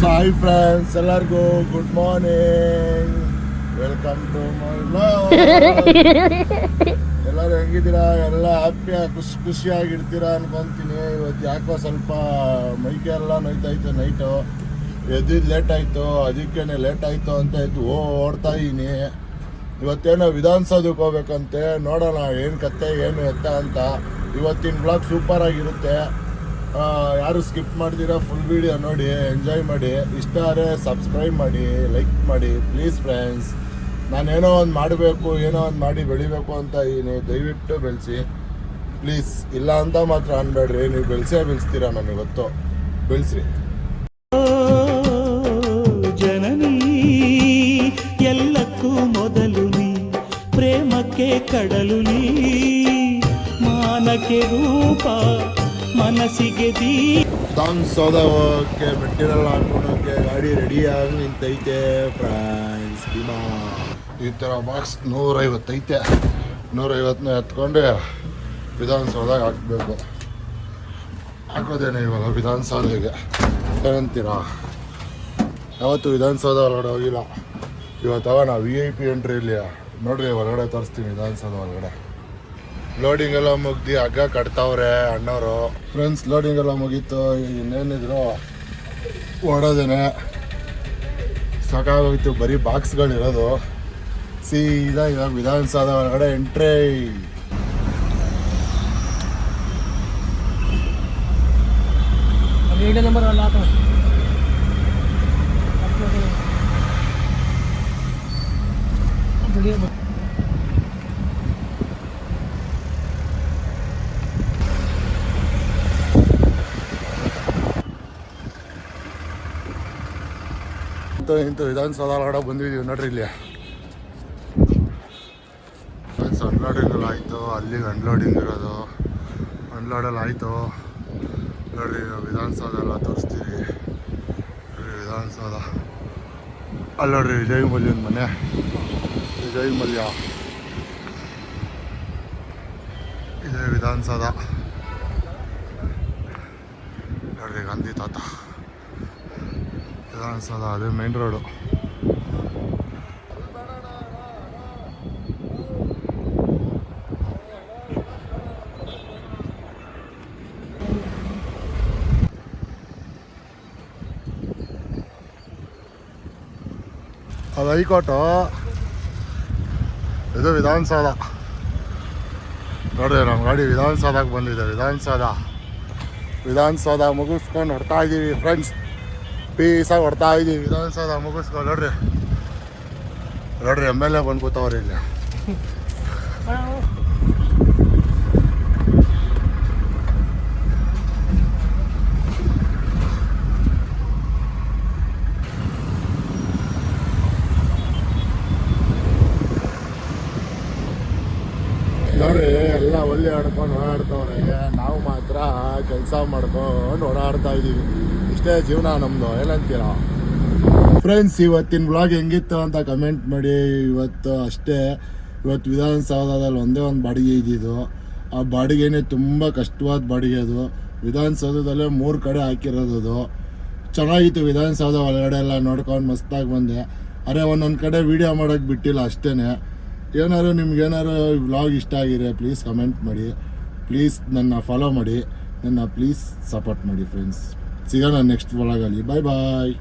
So hi friends, ಎಲ್ಲರಿಗೂ good morning, welcome to my blog. ಎಲ್ಲರೂ ಹೆಂಗಿದ್ದೀರಾ? ಎಲ್ಲ ಹ್ಯಾಪಿಯಾಗಿ ಖುಷಿಯಾಗಿರ್ತೀರಾ ಅನ್ಕೊಂತೀನಿ. ಇವತ್ತು ಯಾಕೋ ಸ್ವಲ್ಪ ಮೈಕೆ ಎಲ್ಲ ನೋಯ್ತಾಯಿತ್ತು. ನೈಟು ಎದ್ದಿದ್ದು ಲೇಟ್ ಆಯಿತು, ಅದಕ್ಕೇ ಲೇಟ್ ಆಯಿತು ಅಂತ ಎದ್ದು ಓಡ್ತಾ ಇದ್ದೀನಿ. ಇವತ್ತೇನೋ ವಿಧಾನಸೌಧಕ್ಕೆ ಹೋಗ್ಬೇಕಂತೆ, ನೋಡೋಣ ಏನು ಕತೆ ಏನು ಎತ್ತ ಅಂತ. ಇವತ್ತಿನ ಬ್ಲಾಗ್ ಸೂಪರಾಗಿರುತ್ತೆ. ಯಾರು ಸ್ಕಿಪ್ ಮಾಡ್ತೀರಾ ಫುಲ್ ವಿಡಿಯೋ ನೋಡಿ, ಎಂಜಾಯ್ ಮಾಡಿ. ಇಷ್ಟ ಆದರೆ ಸಬ್ಸ್ಕ್ರೈಬ್ ಮಾಡಿ, ಲೈಕ್ ಮಾಡಿ ಪ್ಲೀಸ್ ಫ್ರೆಂಡ್ಸ್. ನಾನೇನೋ ಒಂದು ಮಾಡಬೇಕು, ಏನೋ ಒಂದು ಮಾಡಿ ಬೆಳಿಬೇಕು ಅಂತ ಇದ್ದೀನಿ. ದಯವಿಟ್ಟು ಬೆಳೆಸಿ ಪ್ಲೀಸ್. ಇಲ್ಲ ಅಂತ ಮಾತ್ರ ಅನ್ಬೇಡ್ರಿ, ನೀವು ಬೆಳೆಸ್ತೀರಾ, ನನಗೆ ಗೊತ್ತು. ಬೆಳೆಸ್ರಿ. ಜನನಿ ಎಲ್ಲಕ್ಕೂ ಮೊದಲು ನೀ, ಪ್ರೇಮಕ್ಕೆ ಕಡಲು ನೀ, ಮಾನಕ್ಕೆ ರೂಪ, ಮನಸ್ಸಿಗೆ ವಿಧಾನಸೌಧಕ್ಕೆ ಮೆಟೀರಿಯಲ್ ಹಾಕೋಣಕ್ಕೆ ಗಾಡಿ ರೆಡಿಯಾಗಿ ನಿಂತೈತೆ ಫ್ರೆಂಡ್ಸ್. ಭೀಮಾ ಈ ಥರ ಬಾಕ್ಸ್ 150 ಐತೆ. 150ನ ಎತ್ಕೊಂಡು ವಿಧಾನಸೌಧಕ್ಕೆ ಹಾಕಬೇಕು. ಹಾಕೋದೇನೆ ಇವಾಗ ವಿಧಾನಸೌಧಗೆ. ಏನಂತೀರಾ? ಯಾವತ್ತು ವಿಧಾನಸೌಧ ಒಳಗಡೆ ಹೋಗಿಲ್ಲ. ಇವತ್ತು ನಾವು VIP ಎಂಟ್ರಿ ಇಲ್ಲಿ ನೋಡ್ರಿ, ಹೊರಗಡೆ ತೋರಿಸ್ತೀನಿ ವಿಧಾನಸೌಧ ಒಳಗಡೆ. ಲೋಡಿಂಗ್ ಎಲ್ಲ ಮುಗ್ದು ಹಗ್ಗ ಕಟ್ತಾವ್ರೆ ಅಣ್ಣವರು. ಫ್ರೆಂಡ್ಸ್, ಲೋಡಿಂಗ್ ಎಲ್ಲ ಮುಗೀತು. ಇನ್ನೇನಿದ್ರು ಓಡೋದೇನೆ. ಸಾಕಾಗೋಯ್ತು, ಬರೀ ಬಾಕ್ಸ್ಗಳಿರೋದು. ಸೀದಾ ಇವಾಗ ವಿಧಾನಸೌಧ ಒಳಗಡೆ ಎಂಟ್ರಿ. ನಂಬರ್ ಅಲ್ಲ ಇಂತು ವಿಧಾನಸೌಧ ಒಳಗಡೆ ಬಂದಿದ್ದೀವಿ ನೋಡ್ರಿ. ಇಲ್ಲಿ ಅನ್ಲೋಡಿಂಗ್ ಎಲ್ಲ ಆಯಿತು. ಅಲ್ಲಿಗೆ ಅನ್ಲೋಡಿಂಗ್ ಇರೋದು, ಅನ್ಲೋಡಲ್ಲಿ ಆಯಿತು ನೋಡ್ರಿ. ವಿಧಾನಸೌಧ ಎಲ್ಲ ತೋರಿಸ್ತೀವಿ ನೋಡ್ರಿ. ವಿಧಾನಸೌಧ ಅಲ್ಲಿ ನೋಡ್ರಿ, ವಿಜಯ್ ಮಲ್ಯನ ಮನೆ. ವಿಜಯ್ ಮಲ್ಯ ಇದೇ ವಿಧಾನಸೌಧ ನೋಡ್ರಿ. ಗಾಂಧಿ ತಾತ ವಿಧಾನಸೌಧ, ಅದೇ ಮೇನ್ ರೋಡು. ಅದು ಹೈಕೋರ್ಟು, ಇದು ವಿಧಾನಸೌಧ ನೋಡ್ರಿ. ನಮ್ಮ ಗಾಡಿ ವಿಧಾನಸೌಧಕ್ಕೆ ಬಂದಿದೆ. ವಿಧಾನಸೌಧ ಮುಗಿಸ್ಕೊಂಡು ಹೊಡ್ತಾ ಇದ್ದೀವಿ ಫ್ರೆಂಡ್ಸ್. ಪೀಸಾಗಿ ಹೊಡ್ತಾ ಇದ್ದೀವಿ ವಿಧಾನಸೌಧ ಮುಗಿಸ್ಕೊಂಡು. ನೋಡ್ರಿ MLA ಬಂದು ಕೂತವ್ರಿ ಇಲ್ಲಿ. ನೋಡ್ರಿ, ಎಲ್ಲ ಒಳ್ಳೆ ಆಡ್ಕೊಂಡು ಓಡಾಡ್ತವ್ರೆ. ನಾವು ಮಾತ್ರ ಕೆಲಸ ಮಾಡ್ಕೊಂಡು ಓಡಾಡ್ತಾ ಇದ್ದೀವಿ. ಇಷ್ಟೇ ಜೀವನ ನಮ್ಮದು, ಏನಂತೀರಾ ಫ್ರೆಂಡ್ಸ್? ಇವತ್ತಿನ ಬ್ಲಾಗ್ ಹೆಂಗಿತ್ತು ಅಂತ ಕಮೆಂಟ್ ಮಾಡಿ. ಇವತ್ತು ಅಷ್ಟೇ, ಇವತ್ತು ವಿಧಾನಸೌಧದಲ್ಲಿ ಒಂದೇ ಒಂದು ಬಾಡಿಗೆ ಇದ್ದಿದ್ದು. ಆ ಬಾಡಿಗೆನೇ ತುಂಬ ಕಷ್ಟವಾದ ಬಾಡಿಗೆ. ಅದು ವಿಧಾನಸೌಧದಲ್ಲೇ 3 ಕಡೆ ಹಾಕಿರೋದು. ಚೆನ್ನಾಗಿತ್ತು ವಿಧಾನಸೌಧ ಒಳಗಡೆ ಎಲ್ಲ ನೋಡ್ಕೊಂಡು ಮಸ್ತಾಗಿ ಬಂದೆ. ಅರೆ ಒಂದೊಂದು ಕಡೆ ವೀಡಿಯೋ ಮಾಡೋಕ್ಕೆ ಬಿಟ್ಟಿಲ್ಲ ಅಷ್ಟೇ. ಏನಾದ್ರು ನಿಮ್ಗೇನಾದ್ರು ವ್ಲಾಗ್ ಇಷ್ಟ ಆಗಿದೆ ಪ್ಲೀಸ್ ಕಮೆಂಟ್ ಮಾಡಿ. ಪ್ಲೀಸ್ ನನ್ನ ಫಾಲೋ ಮಾಡಿ, ನನ್ನ ಪ್ಲೀಸ್ ಸಪೋರ್ಟ್ ಮಾಡಿ ಫ್ರೆಂಡ್ಸ್. ಸಿಗೋಣ ನೆಕ್ಸ್ಟ್ ವ್ಲಾಗಲ್ಲಿ. ಬಾಯ್ ಬಾಯ್.